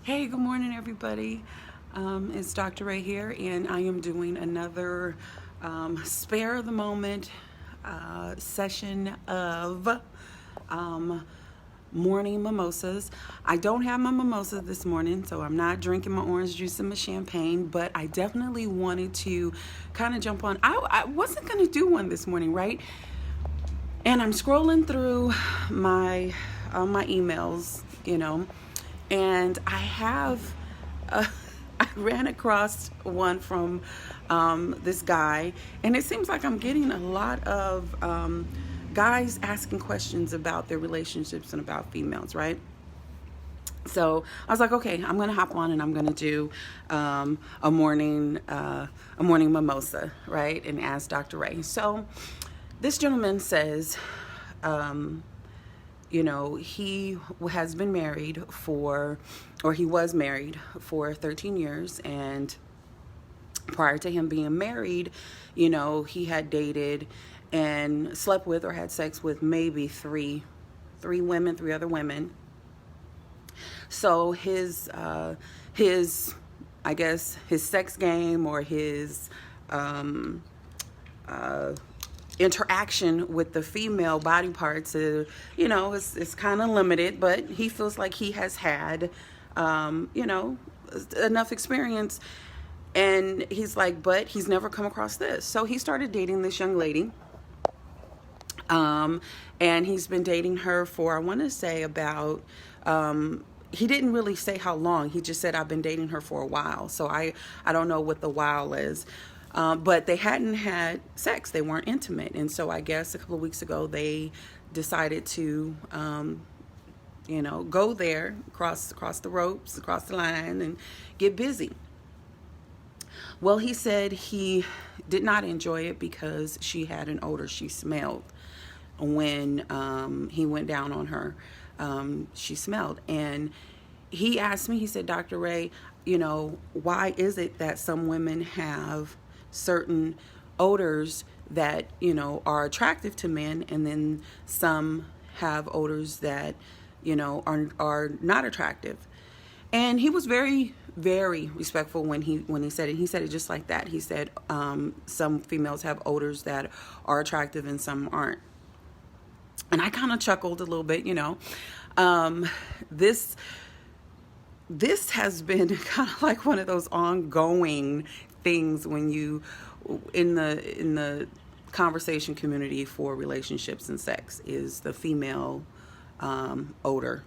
Hey, good morning, everybody. It's Dr. Ray here, and I am doing another spare of the moment session of um, morning mimosas. I don't have my mimosa this morning, so I'm not drinking my orange juice and my champagne, but I definitely wanted to kind of jump on. I wasn't going to do one this morning, right? And I'm scrolling through my emails, and I have I ran across one from this guy, and it seems like I'm getting a lot of guys asking questions about their relationships and about females, right? So I was like, okay, I'm gonna hop on and I'm gonna do a morning mimosa, right? And ask Dr. Ray. So this gentleman says, um, he has been married or he was married for 13 years, and prior to him being married, he had dated and slept with or had sex with maybe three other women. So his I guess his sex game or his uh, interaction with the female body parts, is kind of limited, but he feels like he has had, enough experience. And he's like, but he's never come across this. So he started dating this young lady. And he's been dating her for, I want to say about, he didn't really say how long. He just said, I've been dating her for a while. So I don't know what the while is. But they hadn't had sex. They weren't intimate. And so I guess a couple of weeks ago, they decided to, go there, cross the ropes, across the line, and get busy. Well, he said he did not enjoy it because she had an odor. She smelled when he went down on her. She smelled. And he asked me, he said, Dr. Ray, why is it that some women have certain odors that, are attractive to men, and then some have odors that, are not attractive? And he was very, very respectful when he said it. He said it just like that. He said some females have odors that are attractive and some aren't. And I kind of chuckled a little bit, This has been kind of like one of those ongoing things when you in the conversation community for relationships and sex is the female odor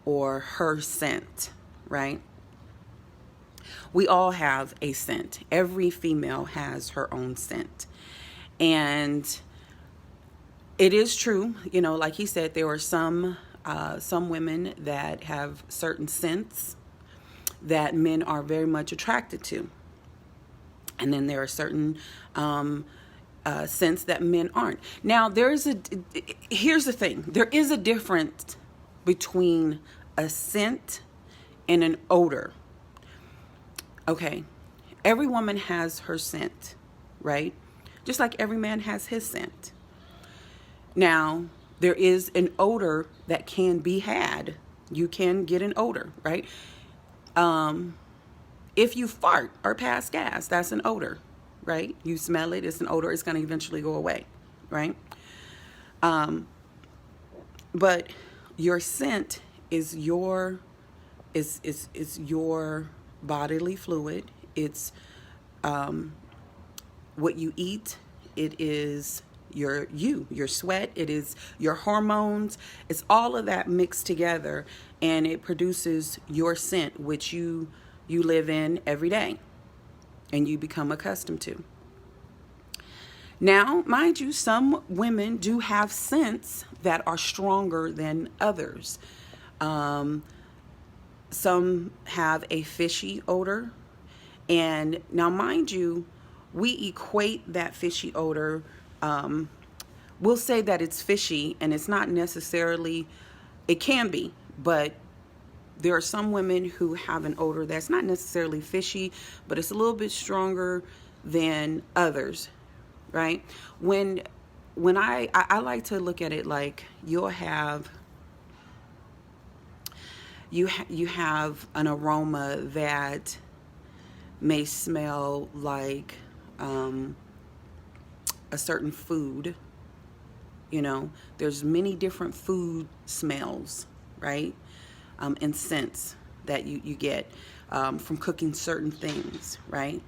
or her scent, right? We all have a scent. Every female has her own scent. And it is true, like he said, there are some women that have certain scents that men are very much attracted to. And then there are certain scents that men aren't. Now, here's the thing. There is a difference between a scent and an odor. Okay, every woman has her scent, right? Just like every man has his scent. Now, there is an odor that can be had. You can get an odor, right? If you fart or pass gas, that's an odor, right? You smell it, it's an odor, it's going to eventually go away, right? But your scent is your bodily fluid. It's what you eat. It is your sweat. It is your hormones. It's all of that mixed together, and it produces your scent, which you live in every day and you become accustomed to. Now, mind you, some women do have scents that are stronger than others. Some have a fishy odor. And now, mind you, we equate that fishy odor. We'll say that it's fishy, and it's not necessarily, it can be, but there are some women who have an odor that's not necessarily fishy, but it's a little bit stronger than others, right? When I like to look at it like you'll have you have an aroma that may smell like a certain food. You know, there's many different food smells, right? And scents that you get from cooking certain things, right?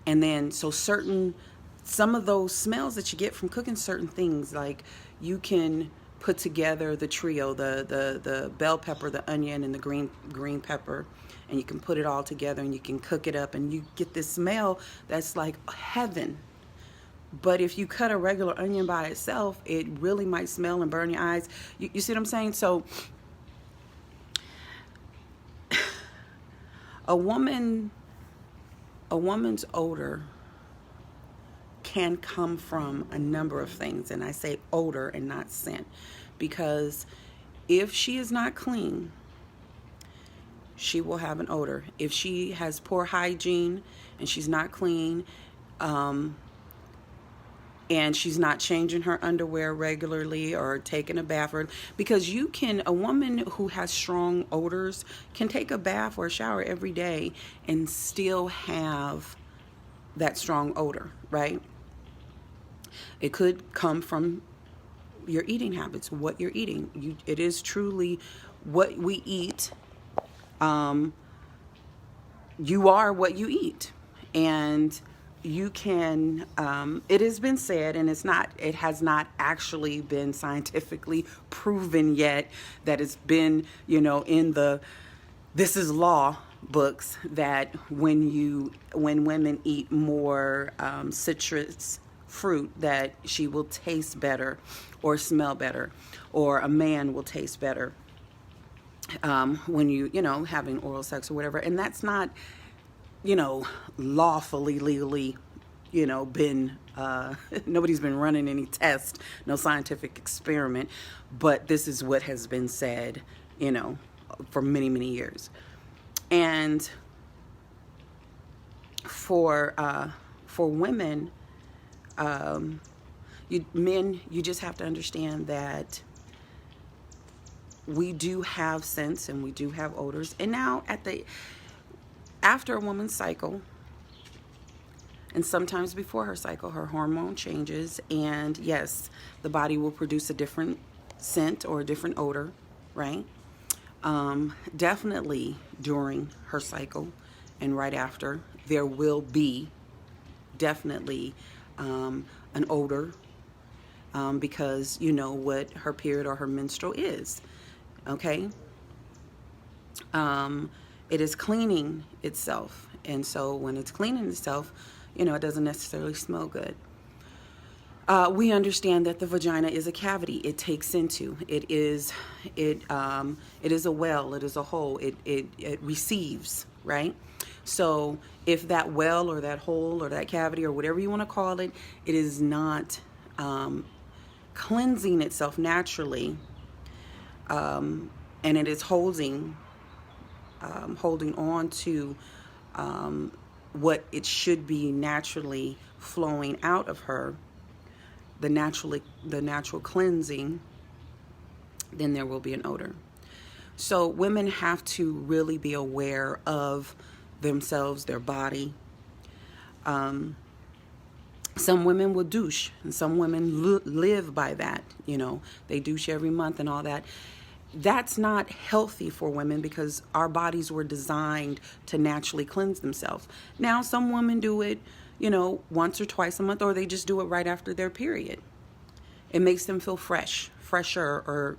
And then some of those smells that you get from cooking certain things, like you can put together the trio, the bell pepper, the onion, and the green pepper, and you can put it all together and you can cook it up and you get this smell that's like heaven. But if you cut a regular onion by itself, it really might smell and burn your eyes. You see what I'm saying? So a woman's odor can come from a number of things, and I say odor and not scent, because if she is not clean, she will have an odor. If she has poor hygiene and she's not clean, and she's not changing her underwear regularly or taking a bath, because a woman who has strong odors can take a bath or a shower every day and still have that strong odor, right? It could come from your eating habits, what you're eating. It is truly what we eat. You are what you eat. And you can, it has been said, and it has not actually been scientifically proven yet, that it's been, in the This Is Law books, that when women eat more citrus fruit, that she will taste better or smell better, or a man will taste better when having oral sex or whatever. And that's not lawfully, legally, been, nobody's been running any test, no scientific experiment, but this is what has been said, for many, many years. And for women, men, you just have to understand that we do have scents and we do have odors. And now after a woman's cycle, and sometimes before her cycle, her hormone changes, and yes, the body will produce a different scent or a different odor, right? Definitely during her cycle and right after, there will be definitely an odor, because you know what her period or her menstrual is, okay? It is cleaning itself. And so when it's cleaning itself, it doesn't necessarily smell good. We understand that the vagina is a cavity. It takes into. It is a well. It is a hole. It receives, right? So if that well or that hole or that cavity or whatever you want to call it, it is not cleansing itself naturally, and it is holding on to what it should be naturally flowing out of her, the natural cleansing, then there will be an odor. So women have to really be aware of themselves, their body. Some women will douche, and some women live by that. They douche every month and all that. That's not healthy for women, because our bodies were designed to naturally cleanse themselves. Now, some women do it, once or twice a month, or they just do it right after their period. It makes them feel fresher, or,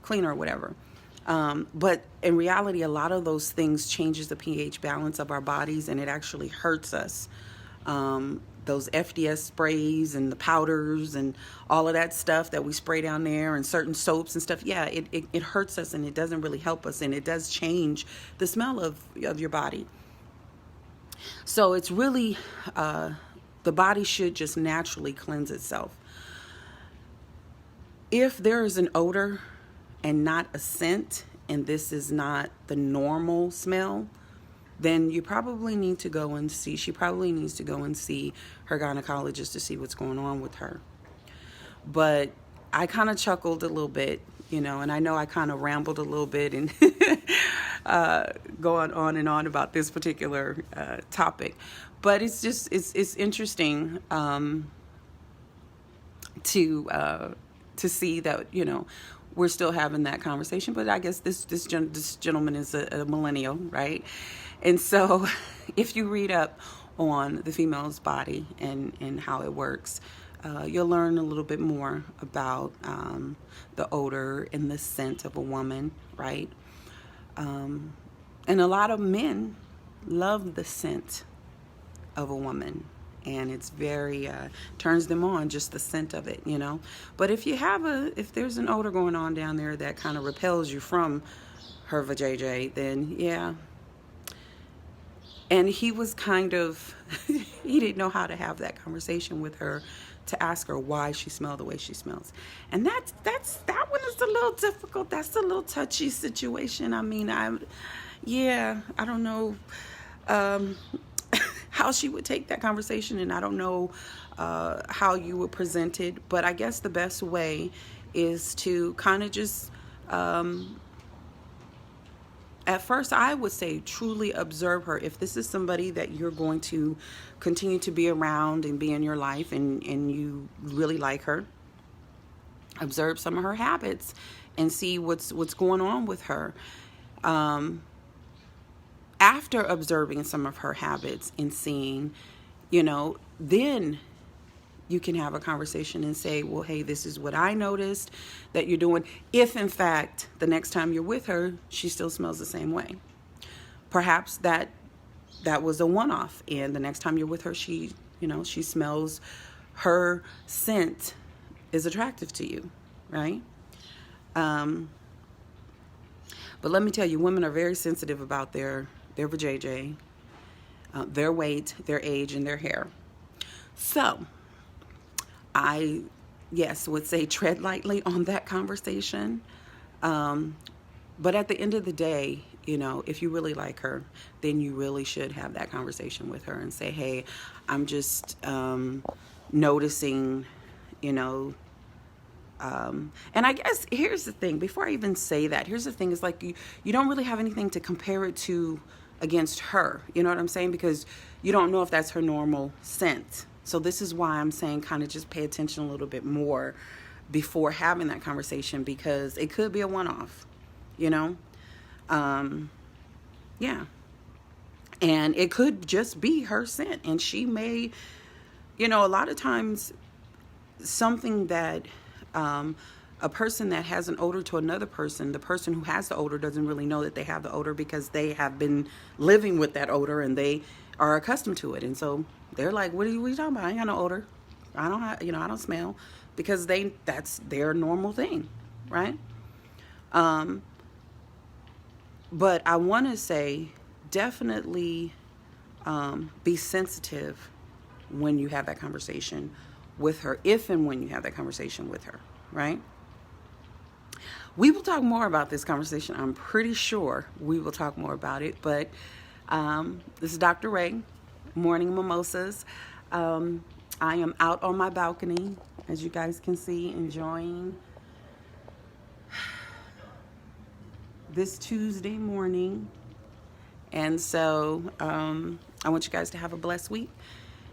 cleaner or whatever. But in reality, a lot of those things changes the pH balance of our bodies, and it actually hurts us. Those FDS sprays and the powders and all of that stuff that we spray down there, and certain soaps and stuff, yeah, it hurts us, and it doesn't really help us, and it does change the smell of your body. So it's really, the body should just naturally cleanse itself. If there is an odor and not a scent, and this is not the normal smell, then she probably needs to go and see her gynecologist to see what's going on with her. But I kind of chuckled a little bit you know, and I know I kind of rambled a little bit and going on and on about this particular topic, but it's just it's interesting to see that, you know, we're still having that conversation. But I guess this gentleman is a millennial, right? And so if you read up on the female's body and how it works, you'll learn a little bit more about the odor and the scent of a woman, right? And a lot of men love the scent of a woman, and it's very turns them on, just the scent of it, you know. But if there's an odor going on down there that kind of repels you from her va-JJ, then yeah. And he was kind of he didn't know how to have that conversation with her, to ask her why she smelled the way she smells. And that one is a little difficult. That's a little touchy situation. I mean, I don't know how she would take that conversation, and I don't know how you would present it, but I guess the best way is to kind of just at first, I would say truly observe her. If this is somebody that you're going to continue to be around and be in your life, and you really like her, observe some of her habits and see what's going on with her. After observing some of her habits and seeing, you know, then you can have a conversation and say, well, hey, this is what I noticed that you're doing. If, in fact, the next time you're with her, she still smells the same way. Perhaps that was a one-off, and the next time you're with her, she smells, her scent is attractive to you, right? But let me tell you, women are very sensitive about their va-JJ, their weight, their age, and their hair. So I, yes, would say tread lightly on that conversation. But at the end of the day, you know, if you really like her, then you really should have that conversation with her and say, hey, I'm just noticing, you know. And I guess here's the thing, before I even say that, here's the thing, is like you don't really have anything to compare it to against her. You know what I'm saying? Because you don't know if that's her normal scent. So this is why I'm saying kind of just pay attention a little bit more before having that conversation, because it could be a one-off, you know? Yeah. And it could just be her scent. And she may, you know, a lot of times something that a person that has an odor to another person, the person who has the odor doesn't really know that they have the odor, because they have been living with that odor and they are accustomed to it. And so they're like, what are you talking about? I ain't got no odor. I don't smell, because that's their normal thing, right? But I want to say, definitely be sensitive when you have that conversation with her, if and when you have that conversation with her, right? We will talk more about this conversation. I'm pretty sure we will talk more about it, but this is Dr. Ray, Morning Mimosas. I am out on my balcony, as you guys can see, enjoying this Tuesday morning. And so I want you guys to have a blessed week.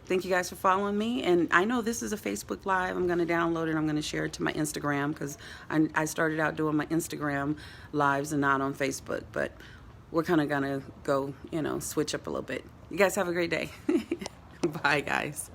Thank you guys for following me. And I know this is a Facebook Live. I'm going to download it. I'm going to share it to my Instagram, because I started out doing my Instagram lives and not on Facebook. But we're kind of going to go, switch up a little bit. You guys have a great day. Bye, guys.